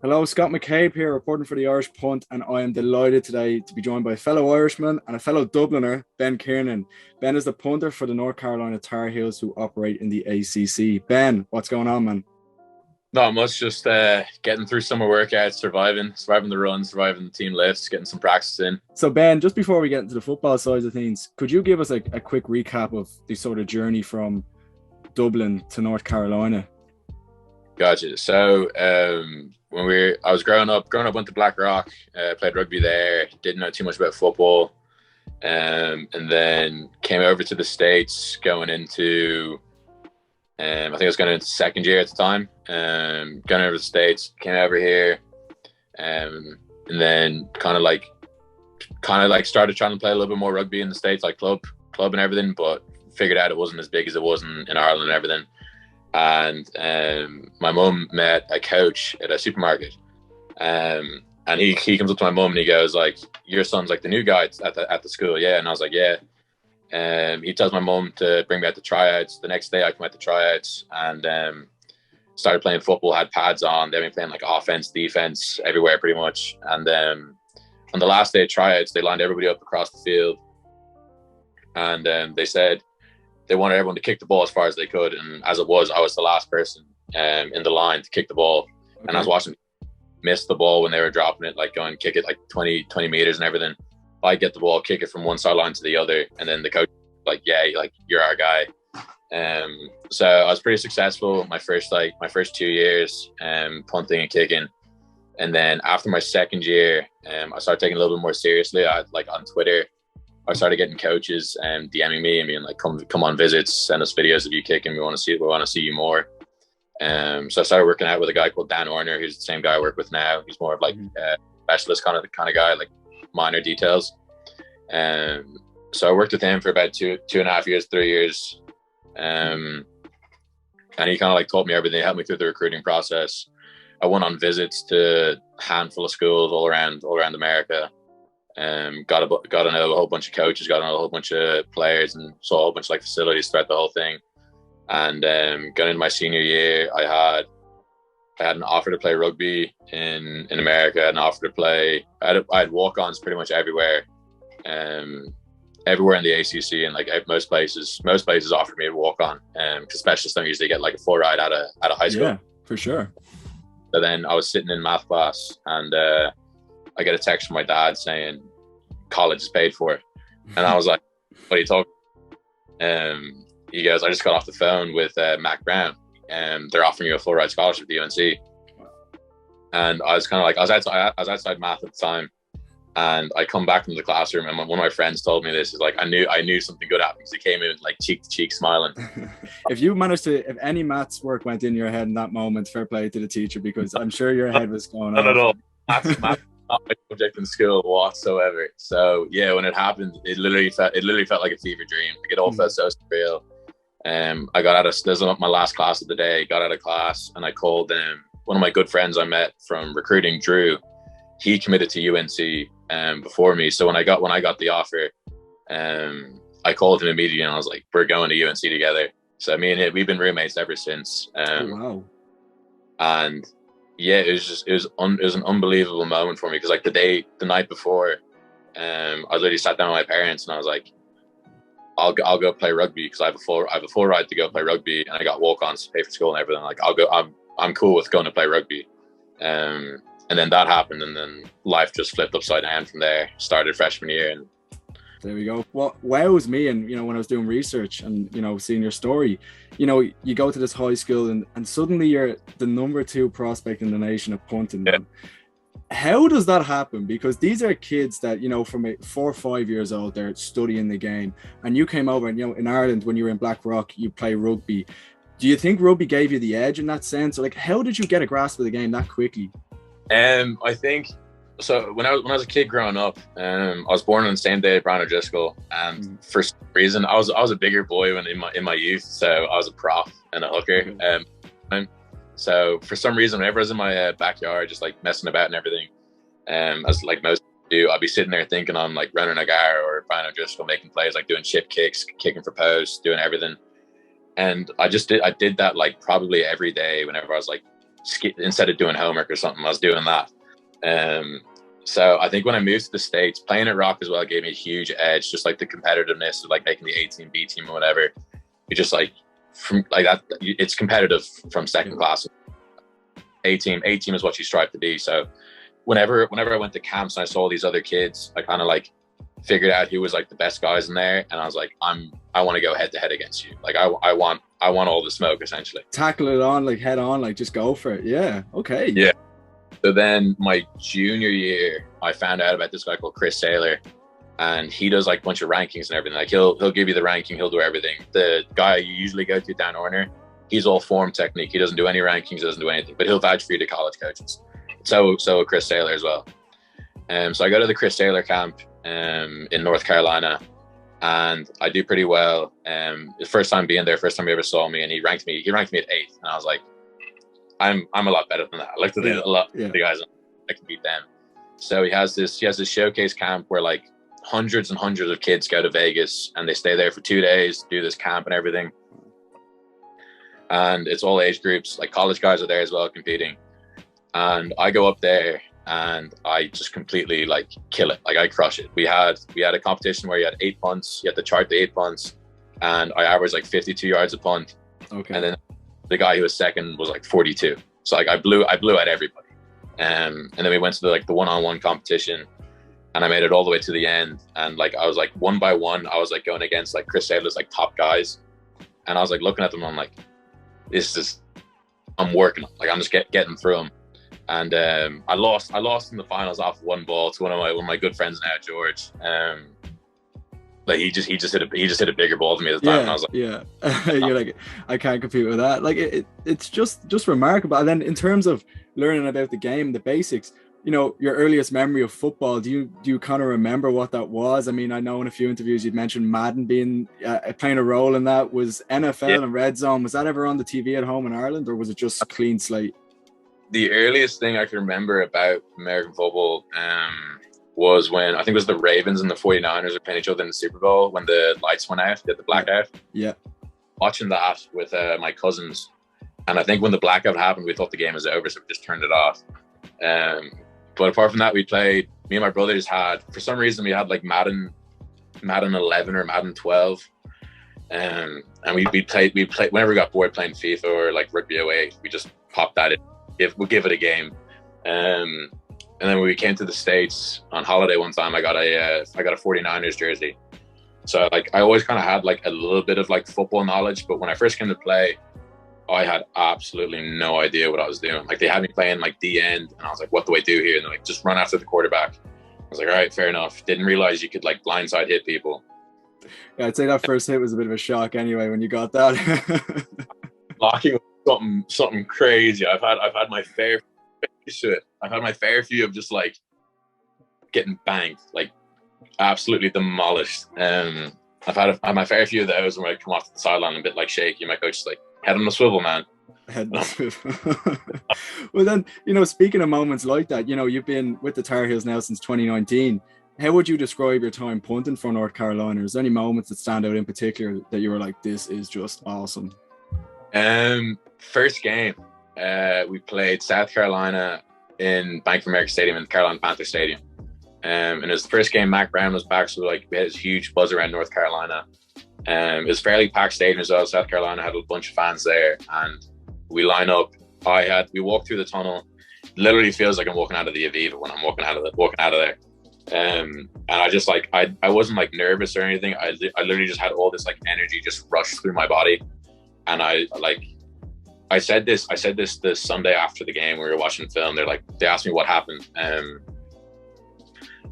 Hello, Scott McCabe here, reporting for the Irish Punt, and I am delighted today to be joined by a fellow Irishman and a fellow Dubliner, Ben Kiernan. Ben is the punter for the North Carolina Tar Heels, who operate in the ACC. Ben, what's going on, man? Not much, just getting through summer workouts, surviving the run, surviving the team lifts, getting some practice in. So, Ben, just before we get into the football side of things, could you give us a quick recap of the sort of journey from Dublin to North Carolina? Gotcha. So I was growing up went to Blackrock, played rugby there, didn't know too much about football, and then came over to the States going into, I think I was going into second year at the time, going over to the States, came over here, and then kind of like started trying to play a little bit more rugby in the States, like club and everything, but figured out it wasn't as big as it was in Ireland and everything. And my mum met a coach at a supermarket, and he comes up to my mum and he goes like, "Your son's like the new guy at the school, yeah?" And I was like, "Yeah." He tells my mum to bring me out to tryouts. The next day I come out to tryouts and started playing football, had pads on. They've been playing like offense, defense, everywhere pretty much. And on the last day of tryouts, they lined everybody up across the field, and they said they wanted everyone to kick the ball as far as they could. And as it was, I was the last person in the line to kick the ball. Okay. And I was watching them miss the ball when they were dropping it, like going kick it like 20 meters and everything. I get the ball, kick it from one sideline to the other, and then the coach like, "Yeah, like you're our guy." So I was pretty successful my first 2 years, punting and kicking. And then after my second year, I started taking it a little bit more seriously. I like on Twitter, I started getting coaches DMing me and being like, "Come on visits, send us videos of you kicking. We want to see you more." So I started working out with a guy called Dan Orner, who's the same guy I work with now. He's more of like specialist kind of guy, like minor details. So I worked with him for about 2.5 years, 3 years. And he kind of like taught me everything, helped me through the recruiting process. I went on visits to a handful of schools all around America. Got to know a whole bunch of coaches, got to know a whole bunch of players, and saw a whole bunch of like facilities throughout the whole thing. And going into my senior year, I had an offer to play rugby in America, an offer to play. I had walk-ons pretty much everywhere, everywhere in the ACC, and like most places offered me a walk-on, because specialists don't usually get like a full ride out of high school. Yeah, for sure. So then I was sitting in math class, and I get a text from my dad saying college is paid for, and I was like, "What are you talking?" He goes, "I just got off the phone with Mac Brown, and they're offering you a full ride scholarship to UNC." And I was kind of like, I was outside math at the time, and I come back into the classroom, and one of my friends told me this. Is like, I knew something good happened, because he came in like cheek to cheek smiling. If any maths work went in your head in that moment, fair play to the teacher, because I'm sure your head was going on. Not at all. Maths not my subject in school whatsoever. So yeah, when it happened, it literally felt like a fever dream. Like, it all felt so surreal. I got out of, this was my last class of the day, got out of class, and I called one of my good friends I met from recruiting, Drew. He committed to UNC before me. So when I got the offer, I called him immediately, and I was like, "We're going to UNC together." So me and him, we've been roommates ever since. Wow. And yeah, it was an unbelievable moment for me, because like the night before, I literally sat down with my parents, and I was like, I'll go play rugby, because I have a full ride to go play rugby, and I got walk-ons to pay for school and everything. Like, I'll go. I'm cool with going to play rugby. And then that happened, and then life just flipped upside down from there. Started freshman year, and there we go. What wows me, and when I was doing research and seeing your story, you go to this high school, and suddenly you're the number 2 prospect in the nation of punting. Yeah. How does that happen? Because these are kids that from 4 or 5 years old, they're studying the game, and you came over, and in Ireland, when you were in Blackrock, you play rugby. Do you think rugby gave you the edge in that sense? Or like, how did you get a grasp of the game that quickly? I think so. When I was a kid growing up, I was born on the same day as Brian O'Driscoll, and for some reason, I was a bigger boy when in my youth, so I was a prop and a hooker. So for some reason, whenever I was in my backyard, just like messing about and everything, as like most do, I'd be sitting there thinking I'm like running a guy or Brian O'Driscoll, making plays, like doing chip kicks, kicking for posts, doing everything. And I did that like probably every day whenever I was like instead of doing homework or something, I was doing that. So I think when I moved to the States, playing at Rock as well gave me a huge edge, just like the competitiveness of like making the A team, B team, or whatever. You just like from like that, it's competitive from second class. A team is what you strive to be. So whenever I went to camps and I saw these other kids, I kind of like figured out who was like the best guys in there, and I was like, I want to go head to head against you. Like I want all the smoke, essentially. Tackle it on, like head on, like just go for it. Yeah. Okay. Yeah. So then my junior year, I found out about this guy called Chris Saylor, and he does like a bunch of rankings and everything. Like he'll give you the ranking, he'll do everything. The guy you usually go to, Dan Orner, he's all form technique. He doesn't do any rankings, doesn't do anything, but he'll vouch for you to college coaches. So Chris Saylor as well. So I go to the Chris Saylor camp in North Carolina, and I do pretty well. The first time being there, first time he ever saw me, and he ranked me at 8th, and I was like, I'm a lot better than that. I like to do a lot of the guys, I can beat them. So he has this showcase camp where like hundreds and hundreds of kids go to Vegas and they stay there for 2 days, do this camp and everything. And it's all age groups, like college guys are there as well competing. And I go up there and I just completely like kill it. Like I crush it. We had a competition where you had 8 punts, you had to chart the 8 punts, and I averaged like 52 yards a punt. Okay. And then the guy who was second was like 42. So like I blew out everybody. And then we went to the one-on-one competition, and I made it all the way to the end. And like I was like one by one, I was like going against like Chris Saylor's like top guys, and I was like looking at them. And I'm like, I'm working. Like I'm just getting through them. And I lost in the finals off one ball to one of my good friends now, George. Like he just hit a bigger ball than me at the time. And I was like, you're like, I can't compete with that. Like it's just remarkable. And then in terms of learning about the game, the basics, you know, your earliest memory of football, do you kind of remember what that was? I mean, I know in a few interviews you'd mentioned Madden being playing a role in that. Was NFL and Red Zone, was that ever on the TV at home in Ireland, or was it just clean slate? The earliest thing I can remember about American football was when, I think it was the Ravens and the 49ers were playing each other in the Super Bowl when the lights went out, the blackout. Yeah. Watching that with my cousins. And I think when the blackout happened, we thought the game was over, so we just turned it off. But apart from that, me and my brothers had, for some reason, we had like Madden 11 or Madden 12. And we played whenever we got bored playing FIFA or like Rugby 08, we just popped that in. We'll give it a game. And then when we came to the States on holiday one time, I got a 49ers jersey. So like I always kind of had like a little bit of like football knowledge, but when I first came to play, I had absolutely no idea what I was doing. Like they had me playing like D end, and I was like, what do I do here? And they're like, just run after the quarterback. I was like, all right, fair enough. Didn't realize you could like blindside hit people. Yeah, I'd say that first hit was a bit of a shock anyway when you got that. Blocking was something crazy. I've had my fair shit. I've had my fair few of just like getting banged, like absolutely demolished. I've had my fair few of those where I come off the sideline a bit like shaky. My coach is like, head on the swivel, man. Head on the swivel. Well then, you know, speaking of moments like that, you know, you've been with the Tar Heels now since 2019. How would you describe your time punting for North Carolina? Is there any moments that stand out in particular that you were like, this is just awesome? First game, we played South Carolina in Bank of America Stadium, in Carolina Panther Stadium. And it was the first game Mac Brown was back, so like we had this huge buzz around North Carolina. It was fairly packed stadium as well. South Carolina had a bunch of fans there, and we line up. We walked through the tunnel. Literally feels like I'm walking out of the Aviva when I'm walking out of there. And I just like I wasn't like nervous or anything. I literally just had all this like energy just rush through my body. And I said this the Sunday after the game. We were watching film. They asked me what happened.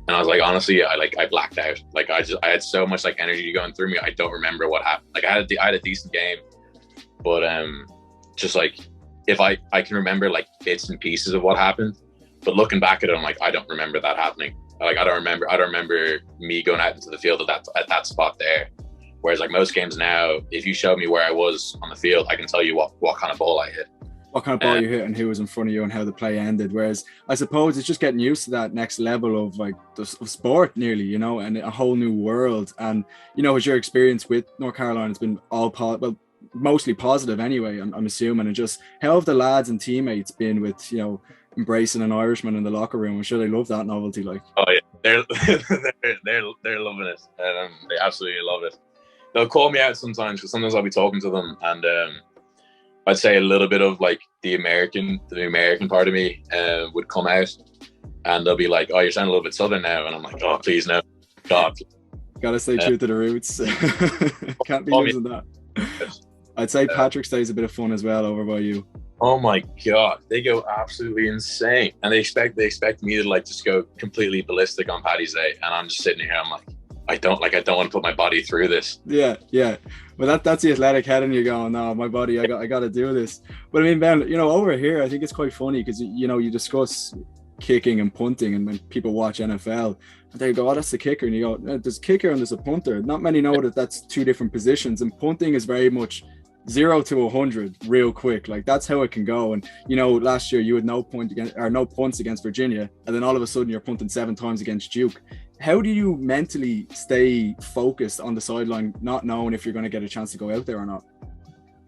And I was like, honestly, I blacked out. Like I had so much like energy going through me. I don't remember what happened. Like I had a decent game, but just like if I can remember like bits and pieces of what happened, but looking back at it, I'm like, I don't remember that happening. Like I don't remember me going out into the field at that spot there. Whereas like most games now, if you showed me where I was on the field, I can tell you what kind of ball I hit. What kind of ball you hit and who was in front of you and how the play ended. Whereas I suppose it's just getting used to that next level of like of sport nearly, you know, and a whole new world. And, you know, has your experience with North Carolina has been all mostly positive anyway, I'm assuming. And just how have the lads and teammates been with, you know, embracing an Irishman in the locker room? I'm sure they love that novelty. Like, oh yeah, they're loving it. They absolutely love it. They'll call me out sometimes because sometimes I'll be talking to them, and I'd say a little bit of like the American part of me would come out, and they'll be like, "Oh, you're sounding a little bit Southern now," and I'm like, "Oh, please no, God." Gotta stay true to the roots. Can't be losing that. I'd say Patrick's Day is a bit of fun as well over by you. Oh my God, they go absolutely insane, and they expect me to like just go completely ballistic on Paddy's Day, and I'm just sitting here. I'm like, I don't want to put my body through this. Yeah. Well, that's the athletic head, and you're going, no, my body, I got to do this. But I mean, Ben, you know, over here, I think it's quite funny because you know, you discuss kicking and punting, and when people watch NFL, they go, "Oh, that's the kicker," and you go, "There's a kicker and there's a punter." Not many know that that's two different positions, and punting is very much 0 to 100 real quick. Like, that's how it can go. And you know, last year you had no punts against Virginia, and then all of a sudden you're punting 7 times against Duke. How do you mentally stay focused on the sideline, not knowing if you're going to get a chance to go out there or not?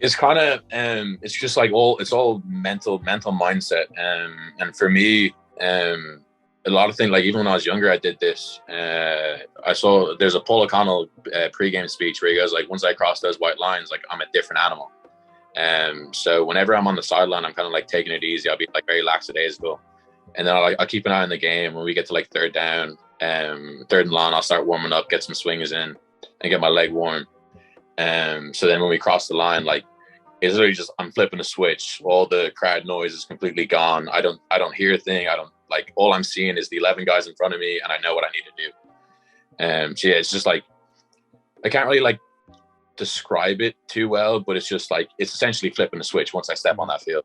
It's kind of it's just like it's all mental mindset. And for me, a lot of things, like even when I was younger, I did this. I saw there's a Paul O'Connell pre-game speech where he goes like, "Once I cross those white lines, like I'm a different animal." So whenever I'm on the sideline, I'm kind of like taking it easy. I'll be like very lackadaisical, and then I'll keep an eye on the game. When we get to like third down, third and long, I'll start warming up, get some swings in, and get my leg warm. So then when we cross the line, like it's literally just I'm flipping a switch. All the crowd noise is completely gone. I don't hear a thing. Like all I'm seeing is the 11 guys in front of me, and I know what I need to do. So yeah, it's just like I can't really like describe it too well, but it's just like it's essentially flipping a switch once I step on that field.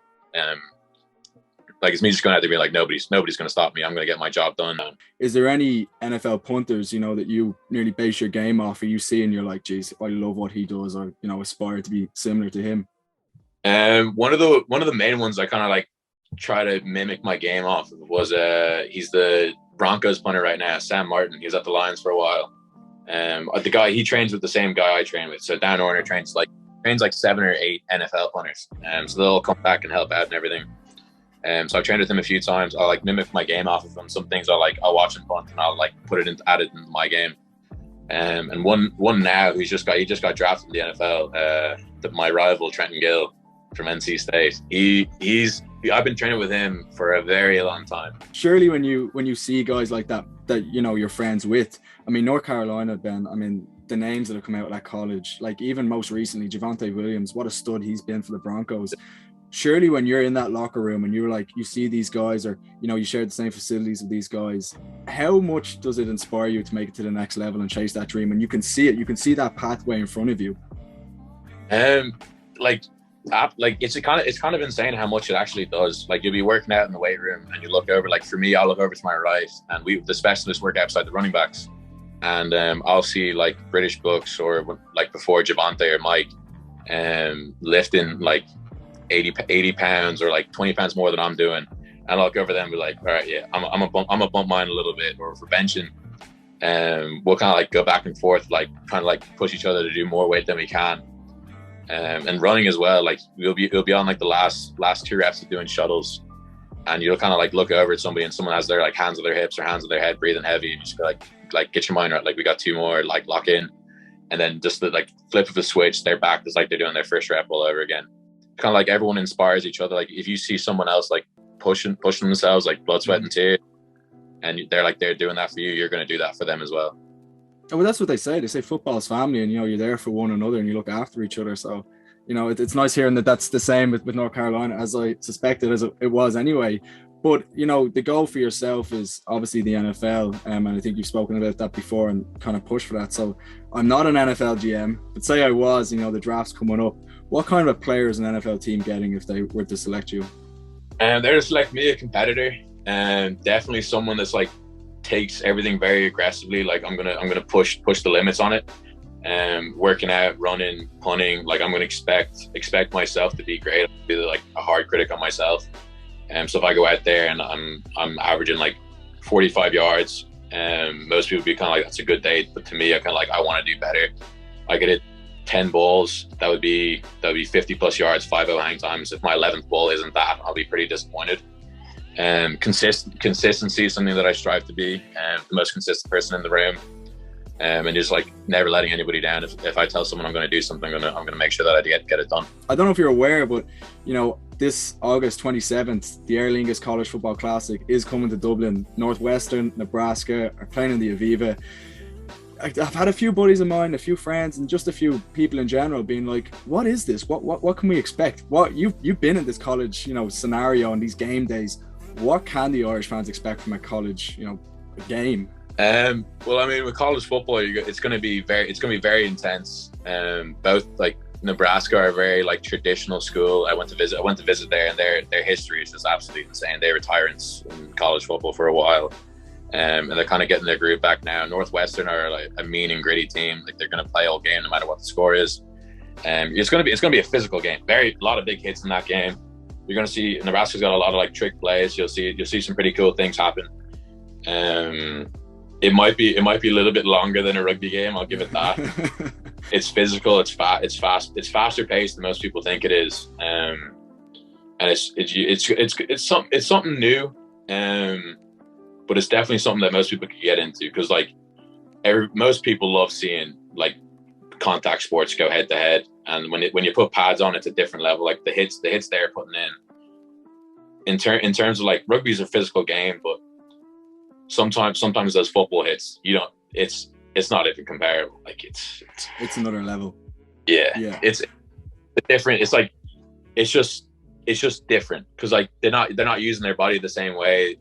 Like it's me just going out there being like nobody's going to stop me. I'm going to get my job done. Is there any NFL punters, you know, that you nearly base your game off, or you see and you're like, geez, I love what he does, or you know, aspire to be similar to him? One of the main ones I kind of like try to mimic my game off of was he's the Broncos punter right now, Sam Martin. He was at the Lions for a while. The guy, he trains with the same guy I train with. So Dan Orner trains like 7 or 8 NFL punters. So they'll come back and help out and everything. So I've trained with him a few times. I'll like mimic my game off of him. Some things I'll watch him punt and I'll like add it into my game. And one now he just got drafted in the NFL. My rival Trenton Gill from NC State. I've been training with him for a very long time. Surely when you see guys like that you know you're friends with, I mean, North Carolina, Ben, I mean, the names that have come out of that college, like even most recently Javonte Williams, what a stud he's been for the Broncos. Surely when you're in that locker room and you're like, you see these guys, or you know, you share the same facilities with these guys, how much does it inspire you to make it to the next level and chase that dream? And you can see it, you can see that pathway in front of you. It's kind of insane how much it actually does. Like you'll be working out in the weight room and you look over, like for me, I'll look over to my right and the specialists work outside the running backs, and I'll see like British books or like before Javonte or Mike lifting like 80 pounds or like 20 pounds more than I'm doing, and I'll look over them and be like, all right, yeah, I'm a bump mine a little bit. Or for benching, we'll kind of like go back and forth, like kind of like push each other to do more weight than we can. And running as well, like we'll be on like the last 2 reps of doing shuttles, and you'll kind of like look over at somebody and someone has their like hands on their hips or hands on their head, breathing heavy, and you just go like get your mind right, like we got 2 more, like lock in, and then just the like flip of a switch, they're back. It's like they're doing their first rep all over again. Kind of like everyone inspires each other. Like if you see someone else like pushing themselves, like blood, sweat, and tears, and they're doing that for you, you're going to do that for them as well. Well, that's what they say. They say football's family, and you know, you're there for one another and you look after each other. So, you know, it's nice hearing that that's the same with North Carolina, as I suspected as it was anyway. But you know, the goal for yourself is obviously the NFL, and I think you've spoken about that before and kind of push for that. So I'm not an NFL GM, but say I was, you know, the draft's coming up. What kind of player is an NFL team getting if they were to select you? They're to select me, a competitor, and definitely someone that's like takes everything very aggressively. Like I'm gonna push the limits on it, working out, running, punting. Like I'm gonna expect myself to be great. I'll be like a hard critic on myself. So if I go out there and I'm averaging like 45 yards, most people be kind of like, that's a good day. But to me, I kind of like, I want to do better. I get it 10 balls, that would be 50 plus yards, 5-0 hang times. If my 11th ball isn't that, I'll be pretty disappointed. Consistency is something that I strive to be, the most consistent person in the room, and just like never letting anybody down. If I tell someone I'm going to do something, I'm going to make sure that I get it done. I don't know if you're aware, but this August 27th, the Aer Lingus College Football Classic is coming to Dublin. Northwestern, Nebraska are playing in the Aviva. I've had a few buddies of mine, a few friends, and just a few people in general being like, what is this? What can we expect? What you've been in this college, scenario and these game days. What can the Irish fans expect from a college, game? Well, I mean, with college football, it's going to be very intense. Both like Nebraska are a very like traditional school. I went to visit there, and their history is just absolutely insane. They were tyrants in college football for a while. And they're kind of getting their groove back now. Northwestern are like a mean and gritty team. Like they're going to play all game no matter what the score is. It's going to be a physical game. A lot of big hits in that game. You're going to see Nebraska's got a lot of like trick plays. You'll see some pretty cool things happen. It might be a little bit longer than a rugby game. I'll give it that. It's physical. It's fast. It's faster paced than most people think it is. And it's something new. But it's definitely something that most people could get into, because like most people love seeing like contact sports go head to head, and when you put pads on, it's a different level. Like the hits they're putting in terms of like rugby's a physical game, but sometimes those football hits, it's not even comparable. Like it's another level. Yeah. It's different. It's like it's just different, because like they're not using their body the same way.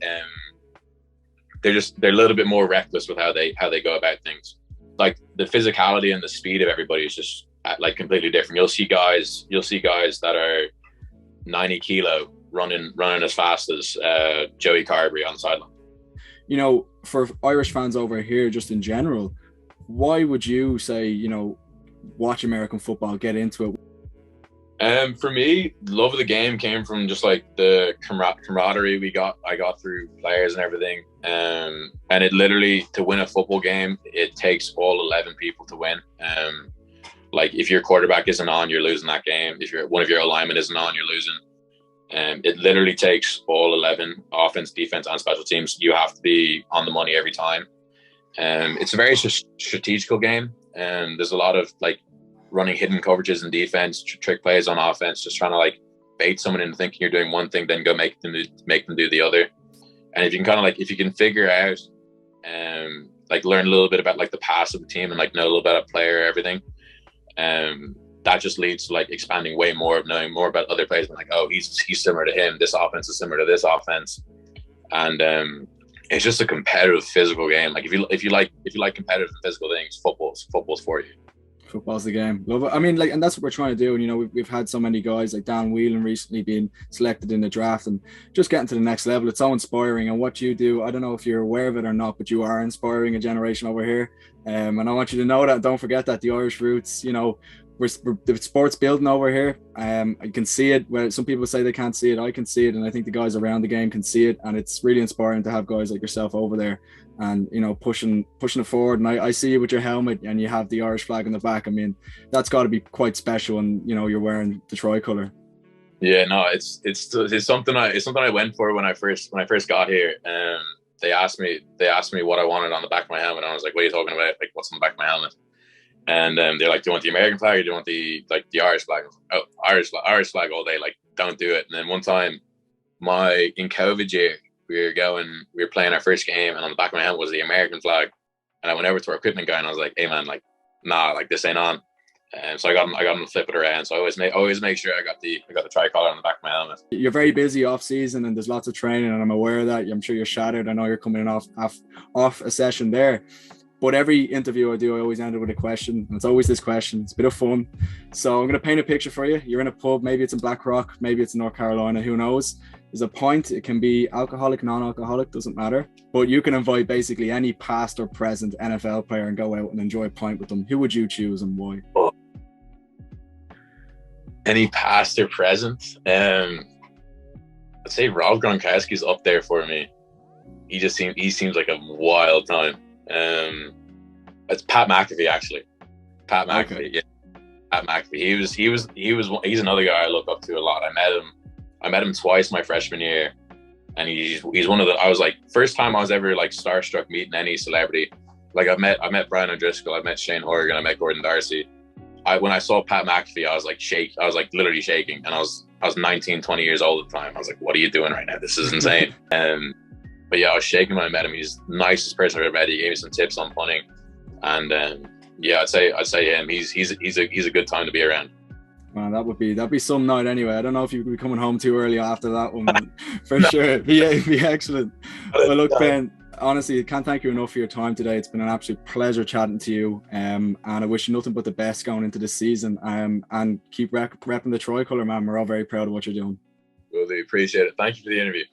They're a little bit more reckless with how they go about things. Like the physicality and the speed of everybody is just like completely different. You'll see guys that are 90 kilo running as fast as Joey Carberry on the sideline. For Irish fans over here, just in general, why would you say, watch American football, get into it? For me, love of the game came from just like the camaraderie I got through players and everything. And it literally, to win a football game, it takes all 11 people to win. Like if your quarterback isn't on, you're losing that game. If one of your alignment isn't on, you're losing. It literally takes all 11, offense, defense, and special teams. You have to be on the money every time. It's a very strategical game, and there's a lot of like running hidden coverages in defense, trick plays on offense, just trying to like bait someone into thinking you're doing one thing, then go make them do the other. And if you can figure out like learn a little bit about like the past of the team and like know a little bit about player, everything, that just leads to like expanding way more, of knowing more about other players. Like, oh, he's similar to him. This offense is similar to this offense, and it's just a competitive, physical game. Like if you like competitive and physical things, football's for you. Football's the game. Love it. I mean, like, and that's what we're trying to do. And we've had so many guys like Dan Whelan recently being selected in the draft and just getting to the next level. It's so inspiring. And what you do, I don't know if you're aware of it or not, but you are inspiring a generation over here. And I want you to know that. Don't forget that the Irish roots. We're the sport's building over here. I can see it. Where some people say they can't see it, I can see it, and I think the guys around the game can see it. And it's really inspiring to have guys like yourself over there, and pushing it forward. And I see you with your helmet, and you have the Irish flag in the back. I mean, that's got to be quite special. And you're wearing the tricolour. Yeah, no, it's something I went for when I first got here. They asked me what I wanted on the back of my helmet, and I was like, "What are you talking about? Like, what's on the back of my helmet?" And they're like, "Do you want the American flag or do you want the Irish flag?" I was like, "Oh, Irish flag all day. Like, don't do it." And then one time, in COVID year, we were playing our first game, and on the back of my helmet was the American flag. And I went over to our equipment guy and I was like, "Hey man, like, nah, like this ain't on." And so I got him to flip it around. So I always make sure I got the tricolor on the back of my helmet. You're very busy off season and there's lots of training, and I'm aware of that. I'm sure you're shattered. I know you're coming in off a session there. But every interview I do, I always end it with a question. And it's always this question. It's a bit of fun. So I'm going to paint a picture for you. You're in a pub. Maybe it's in Blackrock. Maybe it's in North Carolina. Who knows? There's a pint. It can be alcoholic, non-alcoholic. Doesn't matter. But you can invite basically any past or present NFL player and go out and enjoy a pint with them. Who would you choose and why? Any past or present? I'd say Rob Gronkowski's up there for me. He seems like a wild time. It's Pat McAfee, actually. Pat McAfee, okay. Yeah. Pat McAfee. He's another guy I look up to a lot. I met him twice my freshman year, and he's one of the. I was like, first time I was ever like starstruck meeting any celebrity. Like I met Brian O'Driscoll, I met Shane Horgan, I met Gordon Darcy. When I saw Pat McAfee, I was like literally shaking, and I was 19, 20 years old at the time. I was like, what are you doing right now? This is insane. But yeah, I was shaking when I met him. He's the nicest person I've ever met. He gave me some tips on punting, and yeah, I'd say him. He's a good time to be around. Man, that'd be some night anyway. I don't know if you'd be coming home too early after that one, man. For sure. It'd be excellent. Well, look, Ben, honestly, I can't thank you enough for your time today. It's been an absolute pleasure chatting to you. And I wish you nothing but the best going into this season. And keep repping the tricolour, man. We're all very proud of what you're doing. Really appreciate it. Thank you for the interview.